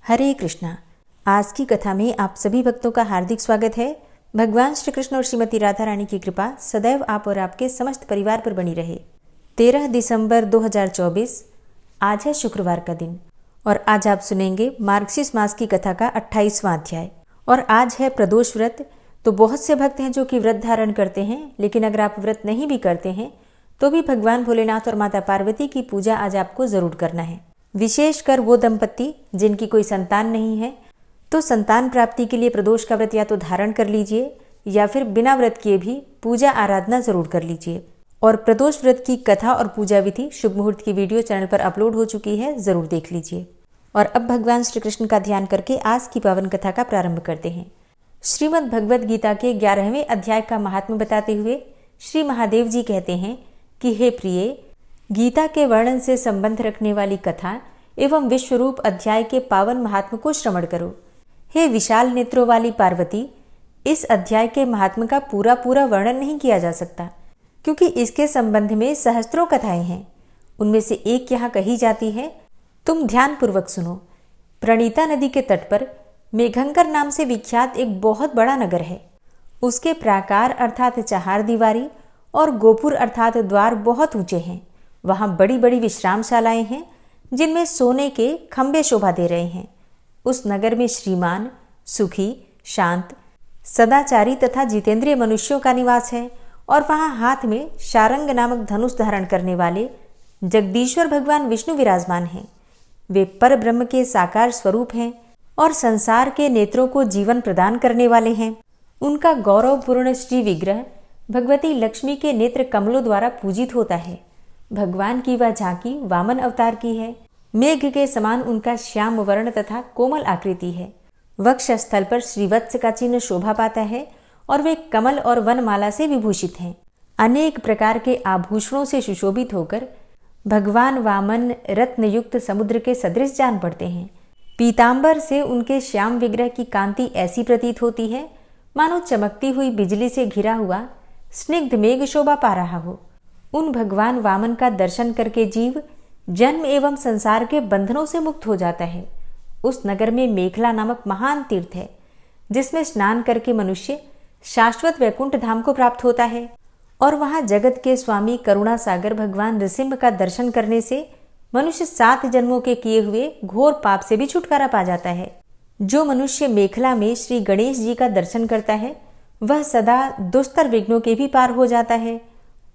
हरे कृष्णा। आज की कथा में आप सभी भक्तों का हार्दिक स्वागत है। भगवान श्री कृष्ण और श्रीमती राधा रानी की कृपा सदैव आप और आपके समस्त परिवार पर बनी रहे। 13 दिसंबर 2024 आज है शुक्रवार का दिन और आज आप सुनेंगे मार्गशीर्ष मास की कथा का 28वां अध्याय। और आज है प्रदोष व्रत। तो बहुत से भक्त हैं जो कि व्रत धारण करते हैं, लेकिन अगर आप व्रत नहीं भी करते हैं तो भी भगवान भोलेनाथ और माता पार्वती की पूजा आज आपको जरूर करना है। विशेषकर वो दंपत्ति जिनकी कोई संतान नहीं है तो संतान प्राप्ति के लिए प्रदोष का व्रत या तो धारण कर लीजिए या फिर बिना व्रत किए भी पूजा आराधना जरूर कर लीजिए। और प्रदोष व्रत की कथा और पूजा विधि शुभ मुहूर्त की वीडियो चैनल पर अपलोड हो चुकी है, जरूर देख लीजिए। और अब भगवान श्री कृष्ण का ध्यान करके आज की पावन कथा का प्रारंभ करते हैं। श्रीमद् भगवद गीता के 11वें अध्याय का महात्म्य बताते हुए श्री महादेव जी कहते हैं कि हे प्रिय, गीता के वर्णन से संबंध रखने वाली कथा एवं विश्वरूप अध्याय के पावन महात्म्य को श्रवण करो। हे विशाल नेत्रों वाली पार्वती, इस अध्याय के महात्म्य का पूरा वर्णन नहीं किया जा सकता, क्योंकि इसके संबंध में सहस्त्रों कथाएं हैं। उनमें से एक यहाँ कही जाती है, तुम ध्यान पूर्वक सुनो। प्रणीता नदी के तट पर मेघंकर नाम से विख्यात एक बहुत बड़ा नगर है। उसके प्राकार अर्थात चहार दीवारी और गोपुर अर्थात द्वार बहुत ऊंचे हैं। वहां बड़ी बड़ी विश्रामशालाएं हैं जिनमें सोने के खंभे शोभा दे रहे हैं। उस नगर में श्रीमान, सुखी, शांत, सदाचारी तथा जितेंद्रिय मनुष्यों का निवास है। और वहां हाथ में शारंग नामक धनुष धारण करने वाले जगदीश्वर भगवान विष्णु विराजमान हैं। वे पर ब्रह्म के साकार स्वरूप हैं और संसार के नेत्रों को जीवन प्रदान करने वाले हैं। उनका गौरवपूर्ण श्री विग्रह भगवती लक्ष्मी के नेत्र कमलों द्वारा पूजित होता है। भगवान की वह झांकी वामन अवतार की है। मेघ के समान उनका श्याम वर्ण तथा कोमल आकृति है। वक्षस्थल पर श्रीवत्स का चिन्ह शोभा पाता है और वे कमल और वनमाला से विभूषित हैं। अनेक प्रकार के आभूषणों से सुशोभित होकर भगवान वामन रत्नयुक्त समुद्र के सदृश जान पड़ते हैं। पीतांबर से उनके श्याम विग्रह की कांति ऐसी प्रतीत होती है मानो चमकती हुई बिजली से घिरा हुआ स्निग्ध मेघ शोभा पा रहा हो। उन भगवान वामन का दर्शन करके जीव जन्म एवं संसार के बंधनों से मुक्त हो जाता है। उस नगर में मेखला नामक महान तीर्थ है, जिसमें स्नान करके मनुष्य शाश्वत वैकुंठ धाम को प्राप्त होता है। और वहां जगत के स्वामी करुणा सागर भगवान नृसिंह का दर्शन करने से मनुष्य 7 जन्मों के किए हुए घोर पाप से भी छुटकारा पा जाता है। जो मनुष्य मेखला में श्री गणेश जी का दर्शन करता है वह सदा दुस्तर विघ्नों के भी पार हो जाता है।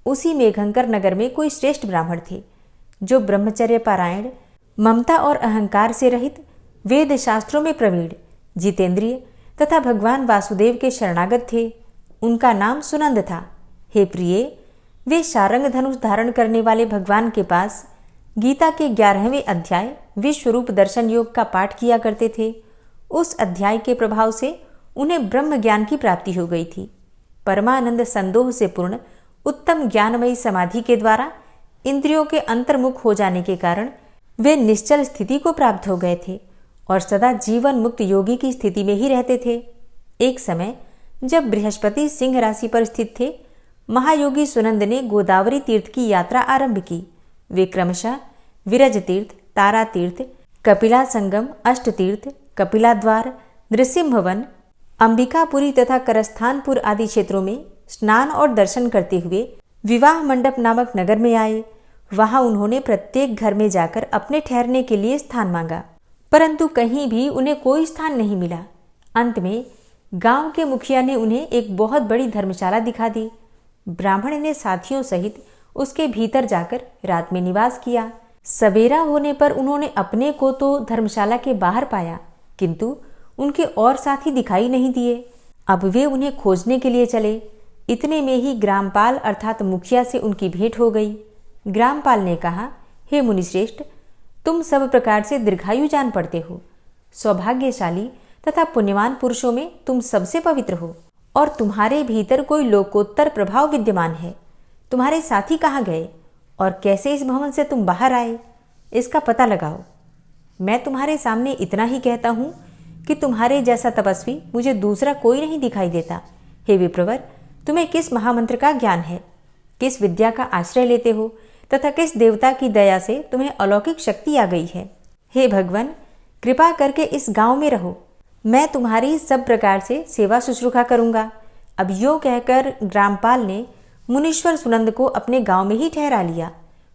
उसी मेघंकर नगर में कोई श्रेष्ठ ब्राह्मण थे जो ब्रह्मचर्य पारायण, ममता और अहंकार से रहित, वेद शास्त्रों में प्रवीण, जितेंद्रिय तथा भगवान वासुदेव के शरणागत थे। उनका नाम सुनंद था। हे प्रिय, वे शारंग धनुष धारण करने वाले भगवान के पास गीता के 11वें अध्याय विश्वरूप दर्शन योग का पाठ किया करते थे। उस अध्याय के प्रभाव से उन्हें ब्रह्म ज्ञान की प्राप्ति हो गई थी। परमानंद संदोह से पूर्ण उत्तम ज्ञानमयी समाधि के द्वारा इंद्रियों के अंतर्मुख हो जाने के कारण वे निश्चल स्थिति को प्राप्त हो गए थे और सदा जीवन मुक्त योगी की स्थिति में ही रहते थे। एक समय जब बृहस्पति सिंह राशि पर स्थित थे, महायोगी सुनंद ने गोदावरी तीर्थ की यात्रा आरंभ की। वे क्रमशः विरज तीर्थ, तारा तीर्थ, कपिला संगम, अष्ट तीर्थ, कपिला द्वार, नृसिंहवन, अंबिकापुरी तथा करस्थानपुर आदि क्षेत्रों में स्नान और दर्शन करते हुए विवाह मंडप नामक नगर में आए। वहां उन्होंने प्रत्येक घर में जाकर अपने ठहरने के लिए स्थान मांगा, परंतु कहीं भी उन्हें कोई स्थान नहीं मिला। अंत में गांव के मुखिया ने उन्हें एक बहुत बड़ी धर्मशाला दिखा दी। ब्राह्मण ने साथियों सहित उसके भीतर जाकर रात में निवास किया। सवेरा होने पर उन्होंने अपने को तो धर्मशाला के बाहर पाया, किंतु उनके और साथी दिखाई नहीं दिए। अब वे उन्हें खोजने के लिए चले। इतने में ही ग्रामपाल अर्थात मुखिया से उनकी भेंट हो गई। ग्रामपाल ने कहा, हे मुनिश्रेष्ठ, तुम सब प्रकार से दीर्घायु जान पड़ते हो। सौभाग्यशाली तथा पुण्यवान पुरुषों में तुम सबसे पवित्र हो और तुम्हारे भीतर कोई लोकोत्तर प्रभाव विद्यमान है। तुम्हारे साथी कहाँ गए और कैसे इस भवन से तुम बाहर आए, इसका पता लगाओ। मैं तुम्हारे सामने इतना ही कहता हूँ कि तुम्हारे जैसा तपस्वी मुझे दूसरा कोई नहीं दिखाई देता। हे विप्रवर, तुम्हें किस महामंत्र का ज्ञान है, किस विद्या का आश्रय लेते हो तथा किस देवता की दया से तुम्हें अलौकिक शक्ति आ गई है। हे भगवान, कृपा करके इस गांव में रहो, मैं तुम्हारी सब प्रकार से सेवा शुश्रूषा करूंगा। अब यूं कहकर ग्रामपाल ने मुनीश्वर सुनंद को अपने गांव में ही ठहरा लिया।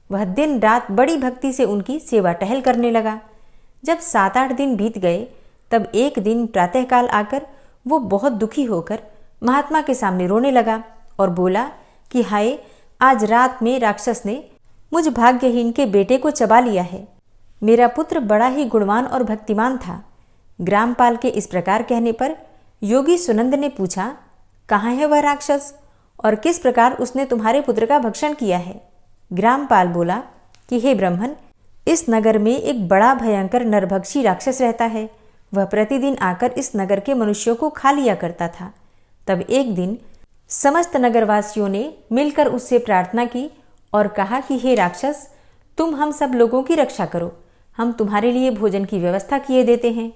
वह दिन रात बड़ी भक्ति से उनकी सेवा टहल करने लगा। जब 7-8 दिन बीत गए तब एक दिन प्रातःकाल आकर वो बहुत दुखी होकर महात्मा के सामने रोने लगा और बोला कि हाय, आज रात में राक्षस ने मुझ भाग्यहीन के बेटे को चबा लिया है। मेरा पुत्र बड़ा ही गुणवान और भक्तिमान था। ग्रामपाल के इस प्रकार कहने पर योगी सुनंद ने पूछा, कहाँ है वह राक्षस और किस प्रकार उसने तुम्हारे पुत्र का भक्षण किया है? ग्रामपाल बोला कि हे ब्राह्मण, इस नगर में एक बड़ा भयंकर नरभक्षी राक्षस रहता है। वह प्रतिदिन आकर इस नगर के मनुष्यों को खा लिया करता था। तब एक दिन समस्त नगरवासियों ने मिलकर उससे प्रार्थना की और कहा कि हे राक्षस, तुम हम सब लोगों की रक्षा करो, हम तुम्हारे लिए भोजन की व्यवस्था किए देते हैं।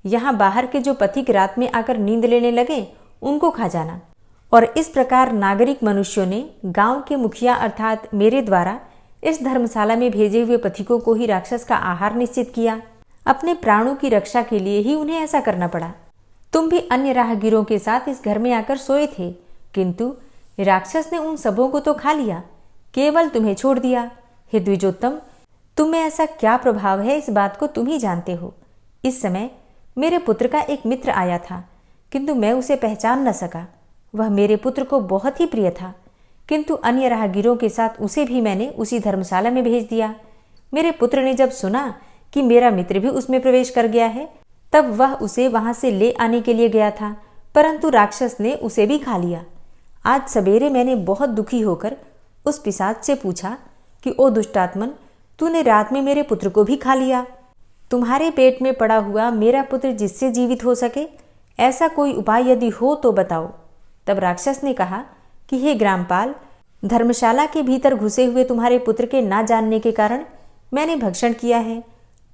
यहाँ बाहर के जो पथिक रात में आकर नींद लेने लगे उनको खा जाना। और इस प्रकार नागरिक मनुष्यों ने गांव के मुखिया अर्थात मेरे द्वारा इस धर्मशाला में भेजे हुए पथिकों को ही राक्षस का आहार निश्चित किया। अपने प्राणों की रक्षा के लिए ही उन्हें ऐसा करना पड़ा। तुम भी अन्य राहगीरों के साथ इस घर में आकर सोए थे, किंतु राक्षस ने उन सबों को तो खा लिया, केवल तुम्हें छोड़ दिया। हे द्विजोत्तम, तुम में ऐसा क्या प्रभाव है, इस बात को तुम ही जानते हो। इस समय मेरे पुत्र का एक मित्र आया था, किंतु मैं उसे पहचान न सका। वह मेरे पुत्र को बहुत ही प्रिय था, किंतु अन्य राहगीरों के साथ उसे भी मैंने उसी धर्मशाला में भेज दिया। मेरे पुत्र ने जब सुना कि मेरा मित्र भी उसमें प्रवेश कर गया है, तब वह उसे वहां से ले आने के लिए गया था, परंतु राक्षस ने उसे भी खा लिया। आज सवेरे मैंने बहुत दुखी होकर उस पिशाच से पूछा कि ओ दुष्टात्मन, तूने रात में मेरे पुत्र को भी खा लिया। तुम्हारे पेट में पड़ा हुआ मेरा पुत्र जिससे जीवित हो सके, ऐसा कोई उपाय यदि हो तो बताओ। तब राक्षस ने कहा कि हे ग्रामपाल, धर्मशाला के भीतर घुसे हुए तुम्हारे पुत्र के ना जानने के कारण मैंने भक्षण किया है।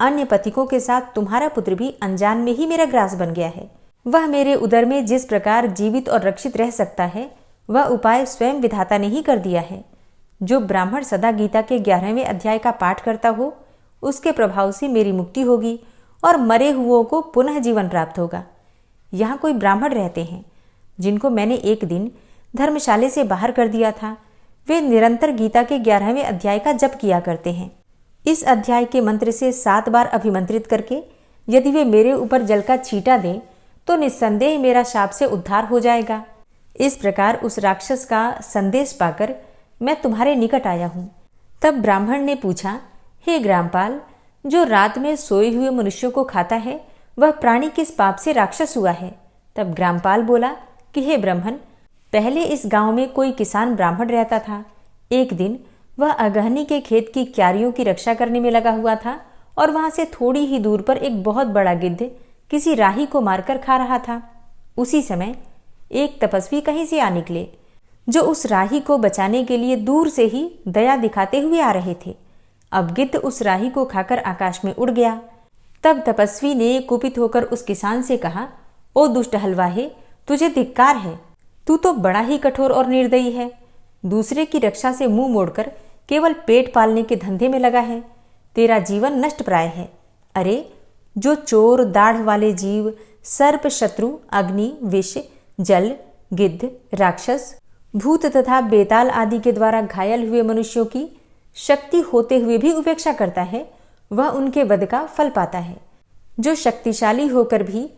अन्य पथिकों के साथ तुम्हारा पुत्र भी अनजान में ही मेरा ग्रास बन गया है। वह मेरे उदर में जिस प्रकार जीवित और रक्षित रह सकता है, वह उपाय स्वयं विधाता ने ही कर दिया है। जो ब्राह्मण सदा गीता के 11वें अध्याय का पाठ करता हो, उसके प्रभाव से मेरी मुक्ति होगी और मरे हुओं को पुनः जीवन प्राप्त होगा। यहाँ कोई ब्राह्मण रहते हैं जिनको मैंने एक दिन धर्मशाले से बाहर कर दिया था। वे निरंतर गीता के 11वें अध्याय का जप किया करते हैं। इस अध्याय के मंत्र से 7 बार अभिमंत्रित करके यदि वे मेरे ऊपर जल का छींटा दें तो निस्संदेह मेरा शाप से उद्धार हो जाएगा। इस प्रकार उस राक्षस का संदेश पाकर मैं तुम्हारे निकट आया हूँ। तब ब्राह्मण ने पूछा, हे ग्रामपाल, जो रात में सोए हुए मनुष्यों को खाता है, वह प्राणी किस पाप से राक्षस हुआ है? तब ग्रामपाल बोला कि हे ब्राह्मण, पहले इस गांव में कोई किसान ब्राह्मण रहता था। एक दिन वह अगहनी के खेत की क्यारियों की रक्षा करने में लगा हुआ था और वहां से थोड़ी ही दूर पर एक बहुत बड़ा गिद्ध किसी राही को मारकर खा रहा था। उसी समय एक तपस्वी कहीं से आ निकले, जो उस राही को बचाने के लिए दूर से ही दया दिखाते हुए आ रहे थे। अब गिद्ध उस राही को खाकर आकाश में उड़ गया। तब तपस्वी ने कुपित होकर उस किसान से कहा, ओ दुष्ट हलवाहे, तुझे धिक्कार है, तू तो बड़ा ही कठोर और निर्दयी है। दूसरे की रक्षा से मुंह मोड़कर केवल पेट पालने के धंधे में लगा है। तेरा जीवन नष्ट प्राय है। अरे, जो चोर, दाढ़ वाले जीव, सर्प, शत्रु, अग्नि, विष, जल, गिद्ध, राक्षस, भूत तथा बेताल आदि के द्वारा घायल हुए मनुष्यों की शक्ति होते हुए भी उपेक्षा करता है, वह उनके वध का फल पाता है। जो शक्तिशाली होकर भी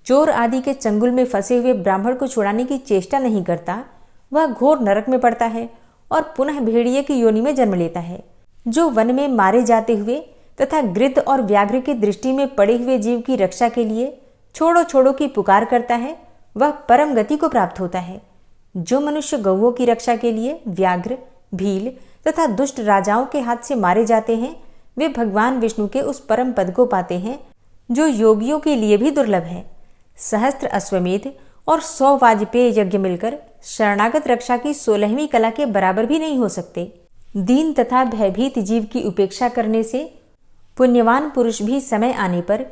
चोर आदि के चंगुल में फंसे हुए ब्राह्मण को छुड़ाने की चेष्टा नहीं करता, वह घोर नरक में पड़ता है और पुनः भेड़िए की योनि में जन्म लेता है। जो वन में मारे जाते हुए तथा गिद्ध और व्याघ्र की दृष्टि में पड़े हुए जीव की रक्षा के लिए छोड़ो छोड़ो की पुकार करता है, वह परम गति को प्राप्त होता है। जो मनुष्य गौओं की रक्षा के लिए व्याघ्र, भील तथा दुष्ट राजाओं के हाथ से मारे जाते हैं, वे भगवान विष्णु के उस परम पद को पाते हैं जो योगियों के लिए भी दुर्लभ है। सहस्त्र अश्वमेध और 100 वाजपेय यज्ञ मिलकर शरणागत रक्षा की 16वीं कला के बराबर भी नहीं हो सकते। दीन तथा भयभीत जीव की उपेक्षा करने से पुण्यवान पुरुष भी समय आने पर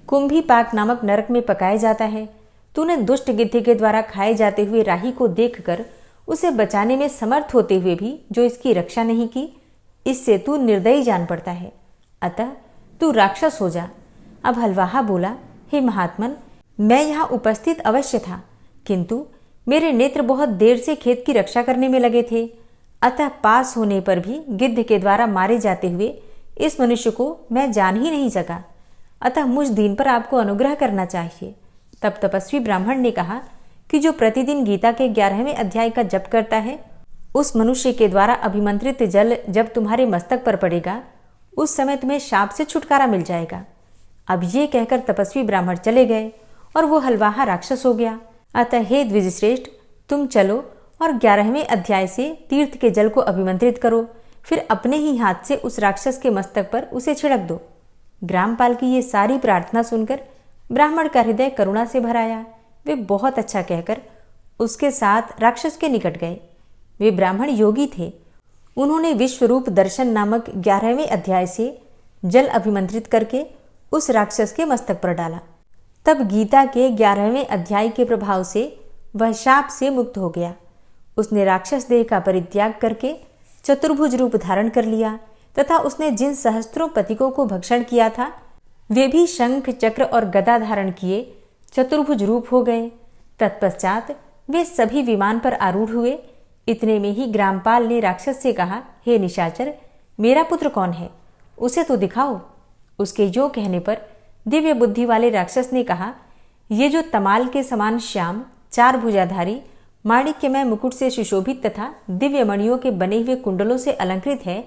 कुंभीपाक नामक नरक में पकाया जाता है। तूने दुष्ट गिद्ध के द्वारा खाए जाते हुए राही को देखकर उसे बचाने में समर्थ होते हुए भी जो इसकी रक्षा नहीं की, इससे तू निर्दयी जान पड़ता है। अतः तू राक्षस हो जा। अब हलवाहा बोला, हे महात्मन, मैं यहाँ उपस्थित अवश्य था, किंतु मेरे नेत्र बहुत देर से खेत की रक्षा करने में लगे थे, अतः पास होने पर भी गिद्ध के द्वारा मारे जाते हुए इस मनुष्य को मैं जान ही नहीं सका, अतः मुझ दीन पर आपको अनुग्रह करना चाहिए। तब तपस्वी ब्राह्मण ने कहा कि जो प्रतिदिन गीता के 11वें अध्याय का जप करता है, उस मनुष्य के द्वारा अभिमंत्रित जल जब तुम्हारे मस्तक पर पड़ेगा, उस समय तुम्हें शाप से छुटकारा मिल जाएगा। अब ये कहकर तपस्वी ब्राह्मण चले गए और वो हलवाहा राक्षस हो गया। अतः हे द्विजश्रेष्ठ, तुम चलो और 11वें अध्याय से तीर्थ के जल को अभिमंत्रित करो, फिर अपने ही हाथ से उस राक्षस के मस्तक पर उसे छिड़क दो। ग्रामपाल की ये सारी प्रार्थना सुनकर ब्राह्मण का हृदय करुणा से भर आया। वे बहुत अच्छा कहकर उसके साथ राक्षस के निकट गए। वे ब्राह्मण योगी थे। उन्होंने विश्वरूप दर्शन नामक 11वें अध्याय से जल अभिमंत्रित करके उस राक्षस के मस्तक पर डाला। तब गीता के 11वें अध्याय के प्रभाव से वह शाप से मुक्त हो गया। उसने राक्षस देह का परित्याग करके चतुर्भुज रूप धारण कर लिया तथा उसने जिन सहस्त्रों पथिकों को भक्षण किया था, वे भी शंख, चक्र और गदा धारण किए चतुर्भुज रूप हो गए। तत्पश्चात वे सभी विमान पर आरूढ़ हुए। इतने में ही ग्रामपाल ने राक्षस से कहा, हे निशाचर, मेरा पुत्र कौन है? उसे तो दिखाओ। उसके जो कहने पर दिव्य बुद्धि वाले राक्षस ने कहा, ये जो तमाल के समान श्याम, 4 भुजाधारी, माणिक्यमय मुकुट से सुशोभित तथा दिव्य मणियों के बने हुए कुंडलों से अलंकृत है,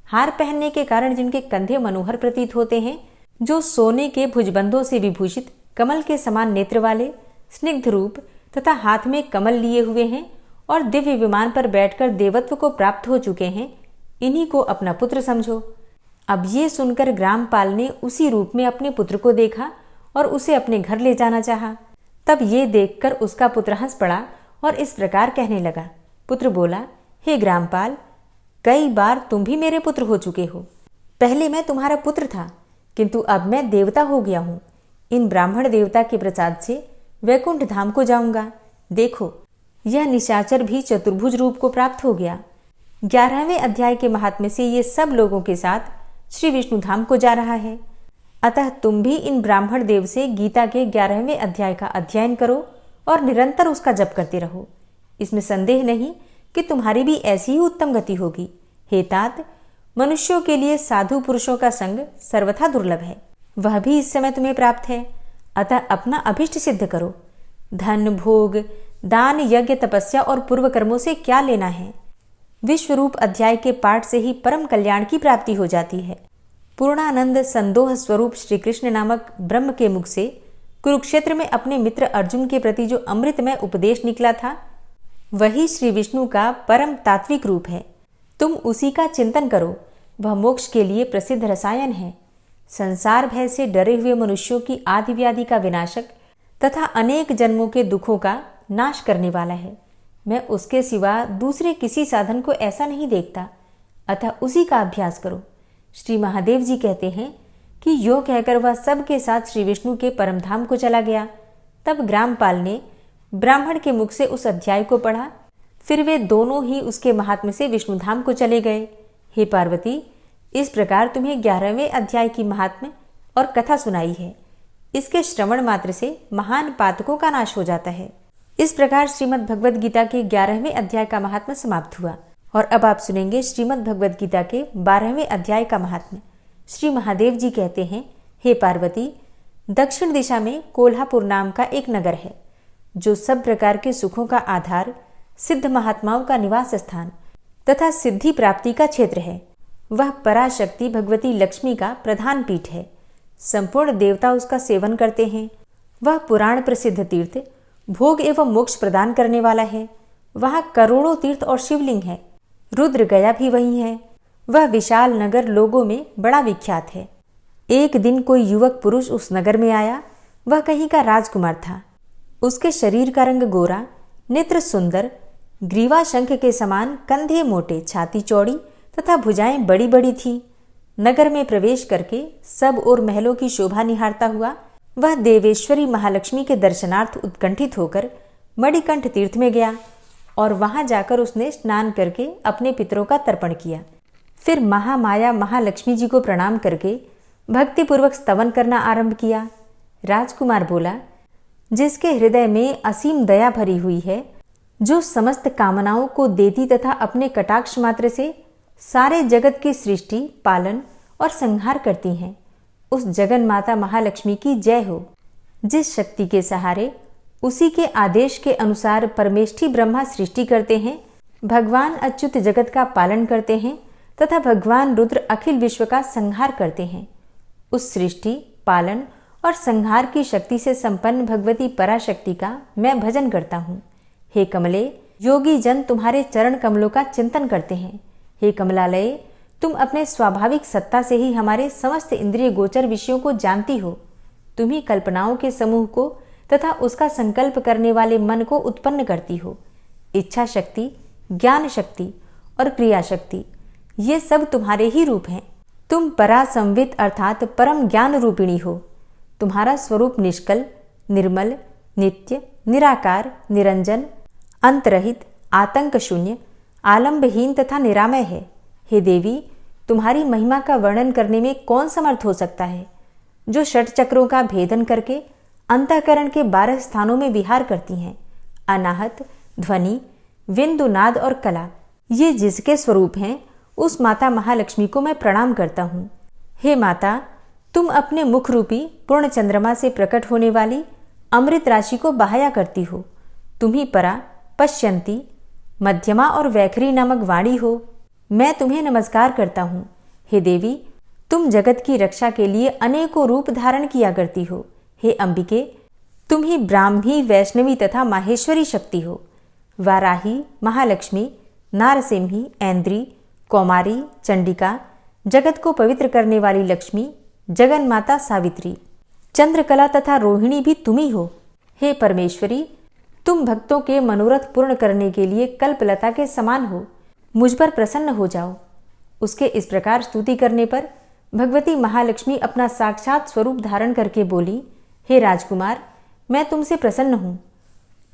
हार पहनने के कारण जिनके कंधे मनोहर प्रतीत होते हैं, जो सोने के भुजबंधों से विभूषित कमल के समान नेत्र वाले, स्निग्ध रूप तथा हाथ में कमल लिए हुए हैं और दिव्य विमान पर बैठकर देवत्व को प्राप्त हो चुके हैं, इन्हीं को अपना पुत्र समझो। अब ये सुनकर ग्रामपाल ने उसी रूप में अपने पुत्र को देखा और उसे अपने घर ले जाना चाहा। तब ये देखकर उसका पुत्र हंस पड़ा और इस प्रकार कहने लगा। पुत्र बोला, हे ग्रामपाल, कई बार तुम भी मेरे पुत्र हो चुके हो। पहले मैं तुम्हारा पुत्र था, किंतु अब मैं देवता हो गया हूँ। इन ब्राह्मण देवता के प्रसाद से वैकुंठ धाम को जाऊंगा। देखो, यह निशाचर भी चतुर्भुज रूप को प्राप्त हो गया। 11वें अध्याय के महात्म्य से ये सब लोगों के साथ श्री विष्णु धाम को जा रहा है। अतः तुम भी इन ब्राह्मण देव से गीता के 11वें अध्याय का अध्ययन करो और निरंतर उसका जप करते रहो। इसमें संदेह नहीं कि तुम्हारी भी ऐसी ही उत्तम गति होगी। हे तात, मनुष्यों के लिए साधु पुरुषों का संग सर्वथा दुर्लभ है, वह भी इस समय तुम्हें प्राप्त है। अतः अपना अभिष्ट सिद्ध करो। धन, भोग, दान, यज्ञ, तपस्या और पूर्व कर्मों से क्या लेना है? विश्वरूप अध्याय के पाठ से ही परम कल्याण की प्राप्ति हो जाती है। पूर्णानंद संदोह स्वरूप श्री कृष्ण नामक ब्रह्म के मुख से कुरुक्षेत्र में अपने मित्र अर्जुन के प्रति जो अमृतमय उपदेश निकला था, वही श्री विष्णु का परम तात्विक रूप है। तुम उसी का चिंतन करो। वह मोक्ष के लिए प्रसिद्ध रसायन है। संसार भय से डरे हुए मनुष्यों की आदि व्याधि का विनाशक तथा अनेक जन्मों के दुखों का नाश करने वाला है। मैं उसके सिवा दूसरे किसी साधन को ऐसा नहीं देखता, अतः उसी का अभ्यास करो। श्री महादेव जी कहते हैं कि यो कहकर वह सबके साथ श्री विष्णु के परमधाम को चला गया। तब ग्रामपाल ने ब्राह्मण के मुख से उस अध्याय को पढ़ा। फिर वे दोनों ही उसके महात्म्य से विष्णुधाम को चले गए। हे पार्वती, इस प्रकार तुम्हें 11वें अध्याय की महात्म्य और कथा सुनाई है। इसके श्रवण मात्र से महान पातकों का नाश हो जाता है। इस प्रकार श्रीमद् भगवद गीता के 11वें अध्याय का महात्म्य समाप्त हुआ। और अब आप सुनेंगे श्रीमद् भगवद गीता के 12वें अध्याय का महात्म्य। श्री महादेव जी कहते हैं, हे पार्वती, दक्षिण दिशा में कोल्हापुर नाम का एक नगर है, जो सब प्रकार के सुखों का आधार, सिद्ध महात्माओं का निवास स्थान तथा सिद्धि प्राप्ति का क्षेत्र है। वह पराशक्ति भगवती लक्ष्मी का प्रधान पीठ है। संपूर्ण देवता उसका सेवन करते हैं। वह पुराण प्रसिद्ध तीर्थ, भोग एवं मोक्ष प्रदान करने वाला है। वहाँ करोड़ों तीर्थ और शिवलिंग है। रुद्र गया भी वही है। वह विशाल नगर लोगों में बड़ा विख्यात है। एक दिन कोई युवक पुरुष उस नगर में आया। वह कहीं का राजकुमार था। उसके शरीर का रंग गोरा, नेत्र सुंदर, ग्रीवा शंख के समान, कंधे मोटे, छाती चौड़ी तथा भुजाएं बड़ी बड़ी थी। नगर में प्रवेश करके सब और महलों की शोभा निहारता हुआ वह देवेश्वरी महालक्ष्मी के दर्शनार्थ उत्कंठित होकर मणिकंठ तीर्थ में गया और वहां जाकर उसने स्नान करके अपने पितरों का तर्पण किया। फिर महामाया महालक्ष्मी जी को प्रणाम करके भक्तिपूर्वक स्तवन करना आरंभ किया। राजकुमार बोला, जिसके हृदय में असीम दया भरी हुई है, जो समस्त कामनाओं को देती तथा अपने कटाक्ष मात्र से सारे जगत की सृष्टि, पालन और संहार करती हैं, उस जगन माता महालक्ष्मी की जय हो। जिस शक्ति के सहारे उसी के आदेश के अनुसार परमेष्ठी ब्रह्मा सृष्टि करते हैं, भगवान अच्युत जगत का पालन करते हैं तथा भगवान रुद्र अखिल विश्व का संहार करते हैं, उस सृष्टि, पालन और संहार की शक्ति से संपन्न भगवती पराशक्ति का मैं भजन करता हूँ। हे कमले, योगी जन तुम्हारे चरण कमलों का चिंतन करते हैं। हे कमलालये, तुम अपने स्वाभाविक सत्ता से ही हमारे समस्त इंद्रिय गोचर विषयों को जानती हो। तुम ही कल्पनाओं के समूह को तथा उसका संकल्प करने वाले मन को उत्पन्न करती हो। इच्छा शक्ति, ज्ञान शक्ति और क्रिया शक्ति, ये सब तुम्हारे ही रूप हैं। तुम परासंवित अर्थात परम ज्ञान रूपिणी हो। तुम्हारा स्वरूप निष्कल, निर्मल, नित्य, निराकार, निरंजन, अंतरहित, आतंक शून्य, आलंबहीन तथा निरामय है। हे देवी, तुम्हारी महिमा का वर्णन करने में कौन समर्थ हो सकता है, जो षट चक्रों का भेदन करके अंतःकरण के 12 स्थानों में विहार करती हैं। अनाहत, ध्वनि, विंदु, नाद और कला, ये जिसके स्वरूप हैं, उस माता महालक्ष्मी को मैं प्रणाम करता हूँ। हे माता, तुम अपने मुख रूपी पूर्ण चंद्रमा से प्रकट होने वाली अमृत राशि को बहाया करती हो। तुम ही परा, पश्यंती, मध्यमा और वैखरी नामक वाणी हो। मैं तुम्हें नमस्कार करता हूँ। हे देवी, तुम जगत की रक्षा के लिए अनेकों रूप धारण किया करती हो। हे अंबिके, तुम ही ब्राह्मी, वैष्णवी तथा माहेश्वरी शक्ति हो। वाराही, महालक्ष्मी, नारसिंही, ऐन्द्री, कौमारी, चंडिका, जगत को पवित्र करने वाली लक्ष्मी, जगन माता सावित्री, चंद्रकला तथा रोहिणी भी तुम ही हो। हे परमेश्वरी, तुम भक्तों के मनोरथ पूर्ण करने के लिए कल्पलता के समान हो। मुझ पर प्रसन्न हो जाओ। उसके इस प्रकार स्तुति करने पर भगवती महालक्ष्मी अपना साक्षात स्वरूप धारण करके बोली, हे राजकुमार, मैं तुमसे प्रसन्न हूँ।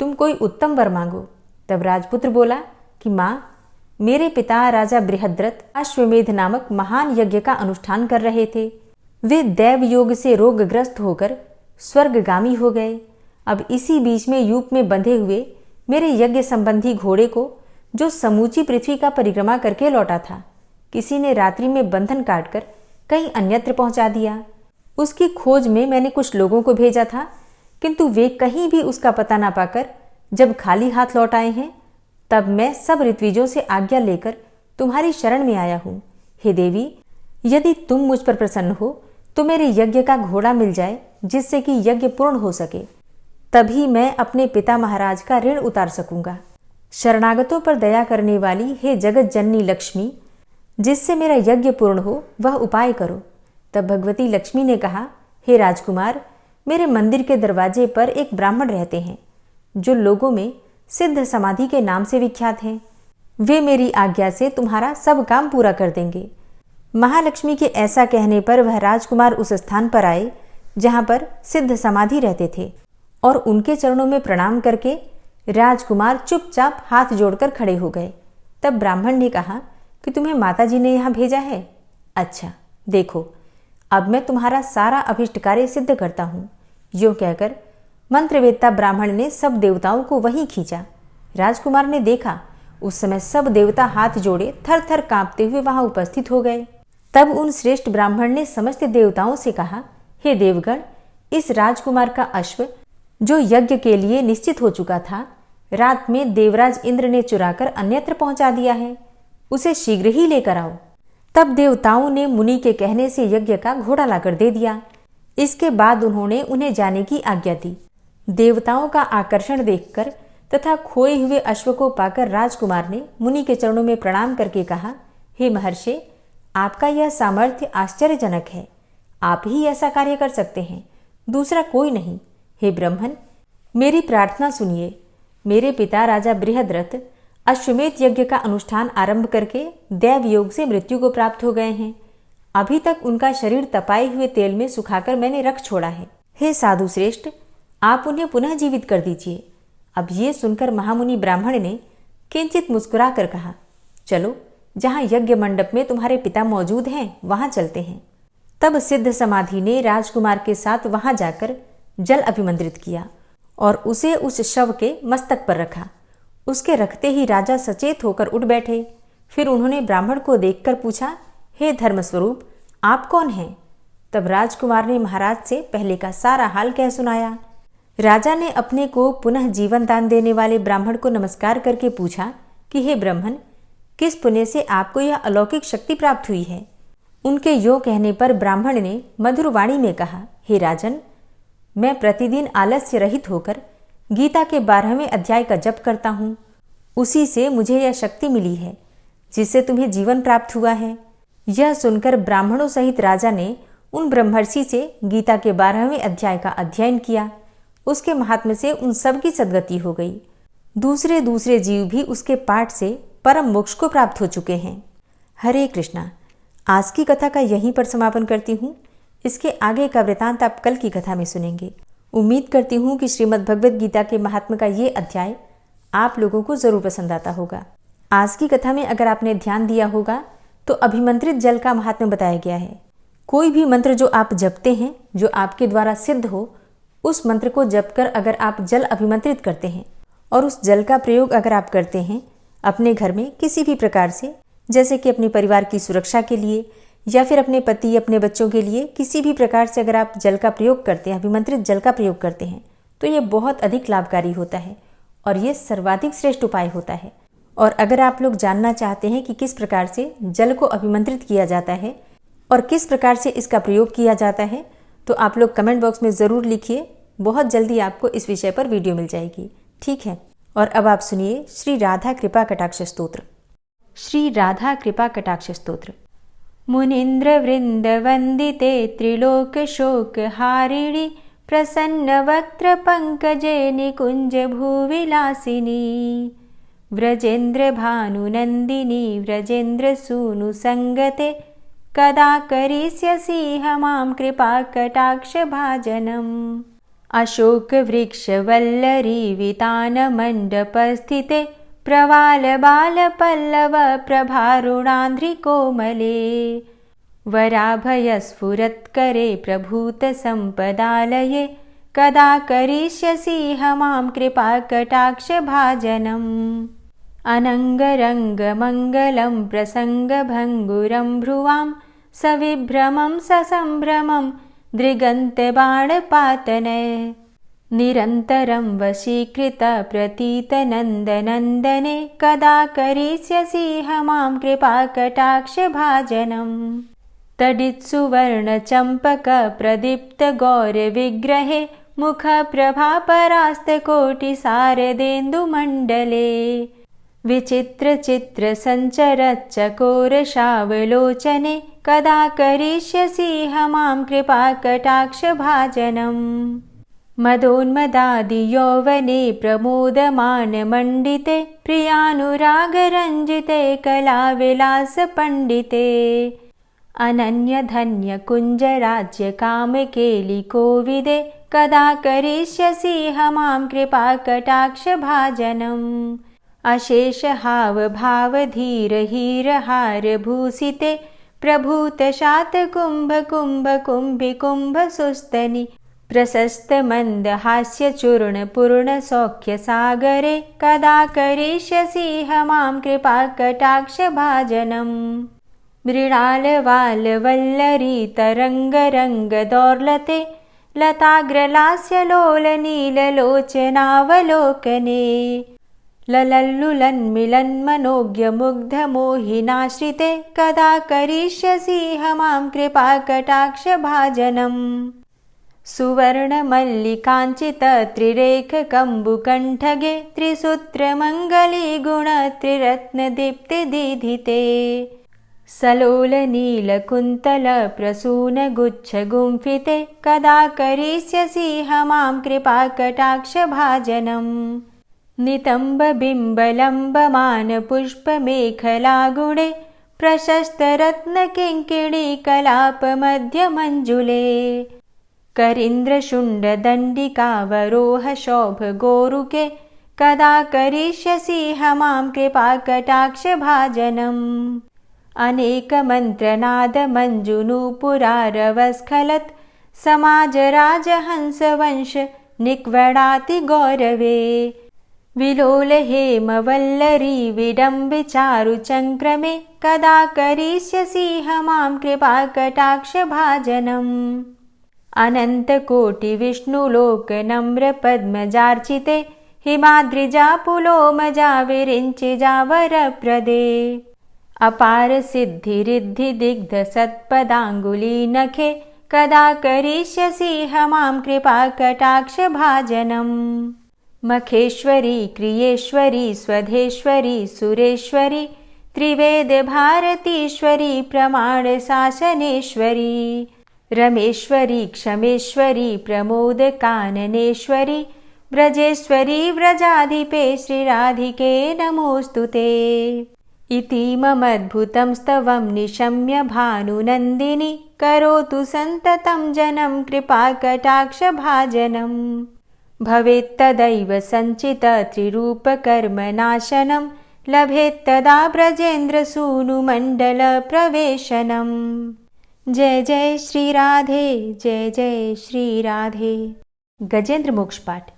तुम कोई उत्तम वर मांगो। तब राजपुत्र बोला कि माँ, मेरे पिता राजा बृहद्रथ अश्वमेध नामक महान यज्ञ का अनुष्ठान कर रहे थे। वे दैव योग से रोगग्रस्त होकर स्वर्गगामी हो गए। अब इसी बीच में यूप में बंधे हुए मेरे यज्ञ संबंधी घोड़े को, जो समूची पृथ्वी का परिक्रमा करके लौटा था, किसी ने रात्रि में बंधन काटकर कहीं अन्यत्र पहुंचा दिया। उसकी खोज में मैंने कुछ लोगों को भेजा था, किंतु वे कहीं भी उसका पता ना पाकर जब खाली हाथ लौट आए हैं, तब मैं सब ऋत्विजों से आज्ञा लेकर तुम्हारी शरण में आया हूँ। हे देवी, यदि तुम मुझ पर प्रसन्न हो तो मेरे यज्ञ का घोड़ा मिल जाए, जिससे कि यज्ञ पूर्ण हो सके। तभी मैं अपने पिता महाराज का ऋण उतार सकूंगा। शरणागतों पर दया करने वाली हे जगत जननी लक्ष्मी, जिससे मेरा यज्ञ पूर्ण हो, वह उपाय करो। तब भगवती लक्ष्मी ने कहा, हे राजकुमार, मेरे मंदिर के दरवाजे पर एक ब्राह्मण रहते हैं, जो लोगों में सिद्ध समाधि के नाम से विख्यात हैं। वे मेरी आज्ञा से तुम्हारा सब काम पूरा कर देंगे। महालक्ष्मी के ऐसा कहने पर वह राजकुमार उस स्थान पर आए जहां पर सिद्ध समाधि रहते थे, और उनके चरणों में प्रणाम करके राजकुमार चुपचाप हाथ जोड़कर खड़े हो गए। तब ब्राह्मण ने कहा कि तुम्हें माताजी ने यहाँ भेजा है। अच्छा, देखो, अब मैं तुम्हारा सारा अभिष्ट कार्य सिद्ध करता हूँ। यूँ कहकर मंत्रवेत्ता ब्राह्मण ने सब देवताओं को वहीं खींचा। राजकुमार ने देखा, उस समय सब देवता हाथ जोड़े थर थर कांपते हुए वहां उपस्थित हो गए। तब उन श्रेष्ठ ब्राह्मण ने समस्त देवताओं से कहा, हे देवगण, इस राजकुमार का अश्व, जो यज्ञ के लिए निश्चित हो चुका था, रात में देवराज इंद्र ने चुराकर अन्यत्र पहुंचा दिया है। उसे शीघ्र ही लेकर आओ। तब देवताओं ने मुनि के कहने से यज्ञ का घोड़ा लाकर दे दिया। इसके बाद उन्होंने उन्हें जाने की आज्ञा दी। देवताओं का आकर्षण देखकर तथा खोए हुए अश्व को पाकर राजकुमार ने मुनि के चरणों में प्रणाम करके कहा, हे महर्षि, आपका यह सामर्थ्य आश्चर्यजनक है। आप ही ऐसा कार्य कर सकते हैं, दूसरा कोई नहीं। हे ब्रह्मन, मेरी प्रार्थना सुनिए। मेरे पिता राजा बृहद्रथ अश्वमेध यज्ञ का अनुष्ठान आरंभ करके दैव योग से मृत्यु को प्राप्त हो गए हैं। अभी तक उनका शरीर तपाए हुए तेल में सुखाकर मैंने रख छोड़ा है। हे साधु श्रेष्ठ, आप उन्हें पुनः जीवित कर दीजिए। अब ये सुनकर महामुनि ब्राह्मण ने किंचित मुस्कुरा कर कहा, चलो, जहाँ यज्ञ मंडप में तुम्हारे पिता मौजूद हैं वहां चलते हैं। तब सिद्ध समाधि ने राजकुमार के साथ वहां जाकर जल अभिमंत्रित किया और उसे उस शव के मस्तक पर रखा। उसके रखते ही राजा सचेत होकर उठ बैठे। फिर उन्होंने ब्राह्मण को देखकर पूछा, हे धर्मस्वरूप, आप कौन हैं? तब राजकुमार ने महाराज से पहले का सारा हाल कह सुनाया। राजा ने अपने को पुनः जीवन दान देने वाले ब्राह्मण को नमस्कार करके पूछा कि हे ब्राह्मण, किस पुण्य से आपको यह अलौकिक शक्ति प्राप्त हुई है? उनके यो कहने पर ब्राह्मण ने मधुर वाणी में कहा, हे राजन, मैं प्रतिदिन आलस्य रहित होकर गीता के 12वें अध्याय का जप करता हूँ। उसी से मुझे यह शक्ति मिली है जिससे तुम्हें जीवन प्राप्त हुआ है। यह सुनकर ब्राह्मणों सहित राजा ने उन ब्रह्मर्षि से गीता के 12वें अध्याय का अध्ययन किया। उसके महात्म्य से उन सब की सद्गति हो गई। दूसरे दूसरे जीव भी उसके पाठ से परम मोक्ष को प्राप्त हो चुके हैं। हरे कृष्णा। आज की कथा का यहीं पर समापन करती हूँ। इसके आगे का वृतांत आप कल की कथा में सुनेंगे। उम्मीद करती हूँ कि श्रीमद् भगवद गीता के महात्म्य का ये अध्याय आप लोगों को जरूर पसंद आता होगा। आज की कथा में अगर आपने ध्यान दिया होगा तो अभिमंत्रित जल का महात्म्य बताया गया है। कोई भी मंत्र जो आप जपते हैं, जो आपके द्वारा सिद्ध हो, उस मंत्र को जपकर अगर आप जल अभिमंत्रित करते हैं और उस जल का प्रयोग अगर आप करते हैं अपने घर में किसी भी प्रकार से, जैसे कि अपने परिवार की सुरक्षा के लिए या फिर अपने पति, अपने बच्चों के लिए, किसी भी प्रकार से अगर आप जल का प्रयोग करते हैं, अभिमंत्रित जल का प्रयोग करते हैं, तो ये बहुत अधिक लाभकारी होता है और ये सर्वाधिक श्रेष्ठ उपाय होता है। और अगर आप लोग जानना चाहते हैं कि किस प्रकार से जल को अभिमंत्रित किया जाता है और किस प्रकार से इसका प्रयोग किया जाता है, तो आप लोग कमेंट बॉक्स में ज़रूर लिखिए। बहुत जल्दी आपको इस विषय पर वीडियो मिल जाएगी। ठीक है, और अब आप सुनिए श्री राधा कृपा कटाक्ष स्तोत्र। श्री राधा कृपा कटाक्ष स्तोत्र। मुनीन्द्र वृंद वंदिते त्रिलोक शोक हारिणी प्रसन्न वक्त्र पंकजे निकुंज भूविलासिनी व्रजेन्द्र भानुनंदिनी व्रजेन्द्र सूनु संगते कदा करिष्यसि हमां कृपा कटाक्ष भाजनम्। अशोक वृक्ष वल्लरी वितान मंडपस्थिते प्रवाल बाल पल्लव प्रभारुणांध्रि कोमले वराभय स्फुरत्करे प्रभूत संपदालये कदा करिष्यसि हमां कृपा कटाक्ष भाजनम्। अनंगरंग मंगलम प्रसंग भंगुरं भ्रुवां सविभ्रमं ससंभ्रमं दृगंत बाणपातने निरन्तरं वशीकृत प्रतीत नन्दनन्दने कदा करिष्यसि हमां कृपा कटाक्ष भाजनम्। तडित्सुवर्ण चंपक प्रदीप्त गौर विग्रहे मुख प्रभा परास्त कोटि सारदेन्दु मंडले विचित्र चित्र संचर चकोर शावलोचने कदा करिष्यसि हमां कृपा कटाक्ष भाजनम्। मदोन्मदादि यौवने प्रमोदमान मंडिते प्रियानुराग रंजिते कला विलास पंडिते अनन्य धन्य कुंज राज्य काम केलि कोविदे कदा करिष्यसि हमां कृपा कटाक्ष भाजनम्। अशेष हाव भाव धीर हीर हार भूषिते प्रभूत शात कुंभ कुंभ कुंभि कुंभ सुस्तनि प्रशस्त मंद हास्य चूर्ण पूर्ण सौख्य सागरे कदा करिष्यसि हमां कृपा कटाक्ष भाजनम्। मृणाल वाल वल्लरी तरंग रंग दौर्लते लताग्रलास्य लोल नील लोचनावलोकने ललल्लुलन्मिलन् मनोज्ञ मुग्ध मोहिनाश्रिते कदा करिष्यसि हमां कृपा कटाक्ष भाजनम्। सुवर्ण मल्लिकांचित त्रिरेख कंबुकंठगे त्रिसूत्र मंगली गुण त्रिरत्न दीप्ति दीधिते सलोल नील कुंतल प्रसून गुच्छ गुंफिते कदा करिष्यसि हमां कृपा कटाक्ष भाजनम्। नितंब बिंब लंबमान पुष्प मेखला गुणे प्रशस्त रत्न किंकिणी कलाप मध्य मंजुले करींद्र शुंड दंडिकावरोह शोभ गोरुके कदा करिष्यसि हमां कृपा कटाक्ष भाजनम्। अनेक मंत्रनाद मंजुनूपुरारवस्खलत् समाज राजहंस वंश निक्वणाति गौरवे विलोल हेमवल्लरी विडम्बि चारुचङ्क्रमे कदा करिष्यसि मां कृपाकटाक्षभाजनम् अनन्तकोटिविष्णुलोकनम्रपद्मजार्चिते हिमाद्रिजापुलोमजा विरिञ्चिजावरप्रदे अपार सिद्धिरिद्धिदिग्धसत्पदाङ्गुलीनखे कदा करिष्यसि मां कृपाकटाक्षभाजनम् मखेश्वरी क्रियेश्वरी स्वधेश्वरी सुरेश्वरी त्रिवेदभारतीश्वरी प्रमाणशासनेश्वरी रमेश्वरी क्षमेश्वरी प्रमोदकाननेश्वरी व्रजेश्वरी व्रजाधिपे श्रीराधिके नमोऽस्तुते इति ममद्भुतं स्तवं निशम्य भानुनन्दिनी करोतु सन्ततं जनं कृपाकटाक्षभाजनम् भवेत्तदैव सञ्चित त्रिरूपकर्मनाशनं लभेत्तदा ब्रजेन्द्रसूनुमण्डलप्रवेशनम् जय जय श्री राधे, जय जय श्री राधे। गजेंद्र मोक्ष पाठ।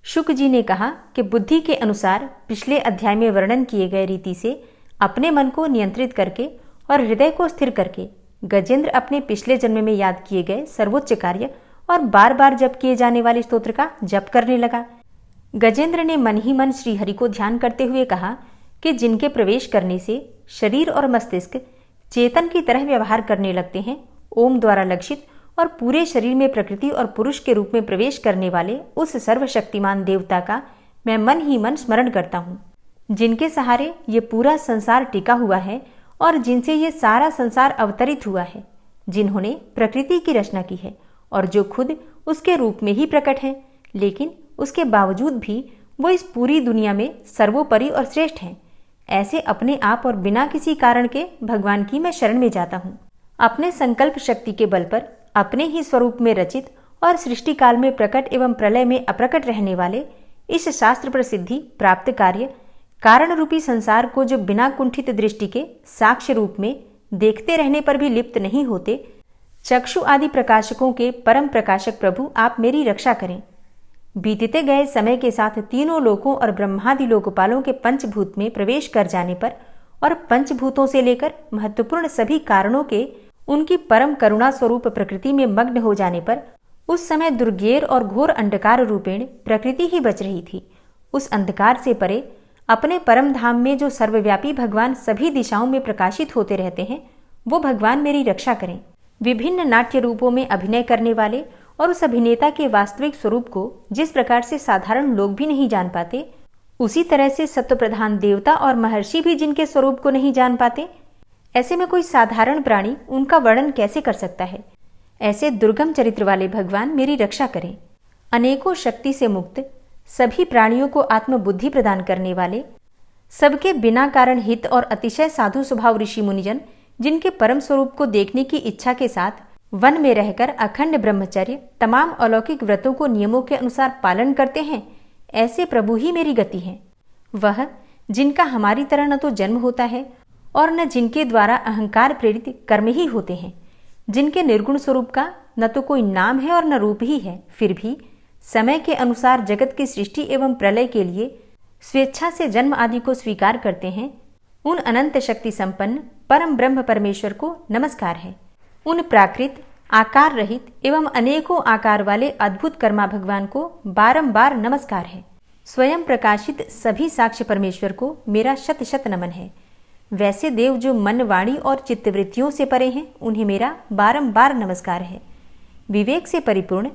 शुक जी ने कहा कि बुद्धि के अनुसार पिछले अध्याय में वर्णन किए गए रीति से अपने मन को नियंत्रित करके और हृदय को स्थिर करके गजेंद्र अपने पिछले जन्म में याद किए गए सर्वोच्च कार्य और बार बार जप किए जाने वाले स्तोत्र का जप करने लगा। गजेंद्र ने मन ही मन श्री हरि को ध्यान करते हुए कहा कि जिनके प्रवेश करने से शरीर और मस्तिष्क चेतन की तरह व्यवहार करने लगते हैं, ओम द्वारा लक्षित और पूरे शरीर में प्रकृति और पुरुष के रूप में प्रवेश करने वाले उस सर्वशक्तिमान देवता का मैं मन ही मन स्मरण करता हूँ, जिनके सहारे ये पूरा संसार टिका हुआ है और जिनसे ये सारा संसार अवतरित हुआ है, जिन्होंने प्रकृति की रचना की है और जो खुद उसके रूप में ही प्रकट है, लेकिन उसके बावजूद भी वो इस पूरी दुनिया में सर्वोपरि और श्रेष्ठ हैं। ऐसे अपने आप और बिना किसी कारण के भगवान की मैं शरण में जाता हूँ। अपने संकल्प शक्ति के बल पर अपने ही स्वरूप में रचित और सृष्टि काल में प्रकट एवं प्रलय में अप्रकट रहने वाले इस शास्त्र प्रसिद्धि प्राप्त कार्य कारण रूपी संसार को जो बिना कुंठित दृष्टि के साक्ष्य रूप में देखते रहने पर भी लिप्त नहीं होते, चक्षु आदि प्रकाशकों के परम प्रकाशक प्रभु आप मेरी रक्षा करें। बीतते गए समय के साथ तीनों लोकों और ब्रह्मादि लोकपालों के पंचभूत में प्रवेश कर जाने पर और पंचभूतों से लेकर महत्वपूर्ण सभी कारणों के उनकी परम करुणा स्वरूप प्रकृति में मग्न हो जाने पर उस समय दुर्गेर और घोर अंधकार रूपेण प्रकृति ही बच रही थी। उस अंधकार से परे अपने परम धाम में जो सर्वव्यापी भगवान सभी दिशाओं में प्रकाशित होते रहते हैं, वो भगवान मेरी रक्षा करें। विभिन्न नाट्य रूपों में अभिनय करने वाले और उस अभिनेता के वास्तविक स्वरूप को जिस प्रकार से साधारण लोग भी नहीं जान पाते, उसी तरह से सत्व प्रधान देवता और महर्षि भी जिनके स्वरूप को नहीं जान पाते, ऐसे में कोई साधारण प्राणी उनका वर्णन कैसे कर सकता है। ऐसे दुर्गम चरित्र वाले भगवान मेरी रक्षा करें। अनेकों शक्ति से मुक्त, सभी प्राणियों को आत्मबुद्धि प्रदान करने वाले, सबके बिना कारण हित और अतिशय साधु स्वभाव ऋषि मुनिजन जिनके परम स्वरूप को देखने की इच्छा के साथ वन में रहकर अखंड ब्रह्मचर्य तमाम अलौकिक व्रतों को नियमों के अनुसार पालन करते हैं, ऐसे प्रभु ही मेरी गति है। वह जिनका हमारी तरह न तो जन्म होता है और न जिनके द्वारा अहंकार प्रेरित कर्म ही होते हैं, जिनके निर्गुण स्वरूप का न तो कोई नाम है और न रूप ही है, फिर भी समय के अनुसार जगत की सृष्टि एवं प्रलय के लिए स्वेच्छा से जन्म आदि को स्वीकार करते हैं, उन अनंत शक्ति संपन्न परम ब्रह्म परमेश्वर को नमस्कार है। उन प्राकृत आकार रहित एवं अनेकों आकार वाले अद्भुत कर्मा भगवान को बारंबार नमस्कार है। स्वयं प्रकाशित सभी साक्ष्य परमेश्वर को मेरा शत शत नमन है। वैसे देव जो मन वाणी और चित्तवृत्तियों से परे हैं, उन्हें मेरा बारंबार नमस्कार है। विवेक से परिपूर्ण,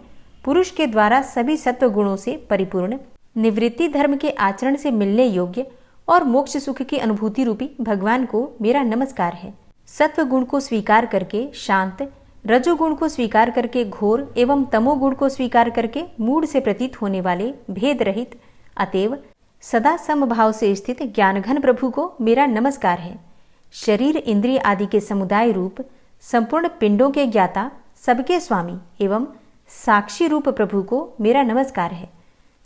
पुरुष के द्वारा सभी सत्व गुणों से परिपूर्ण, निवृत्ति धर्म के आचरण से मिलने योग्य और मोक्ष सुख की अनुभूति रूपी भगवान को मेरा नमस्कार है। सत्व गुण को स्वीकार करके शांत, रजोगुण को स्वीकार करके घोर एवं तमोगुण को स्वीकार करके मूढ़ से प्रतीत होने वाले भेद रहित, अतएव सदा समभाव से स्थित ज्ञानघन प्रभु को मेरा नमस्कार है। शरीर इंद्रिय आदि के समुदाय रूप संपूर्ण पिंडों के ज्ञाता, सबके स्वामी एवं साक्षी रूप प्रभु को मेरा नमस्कार है।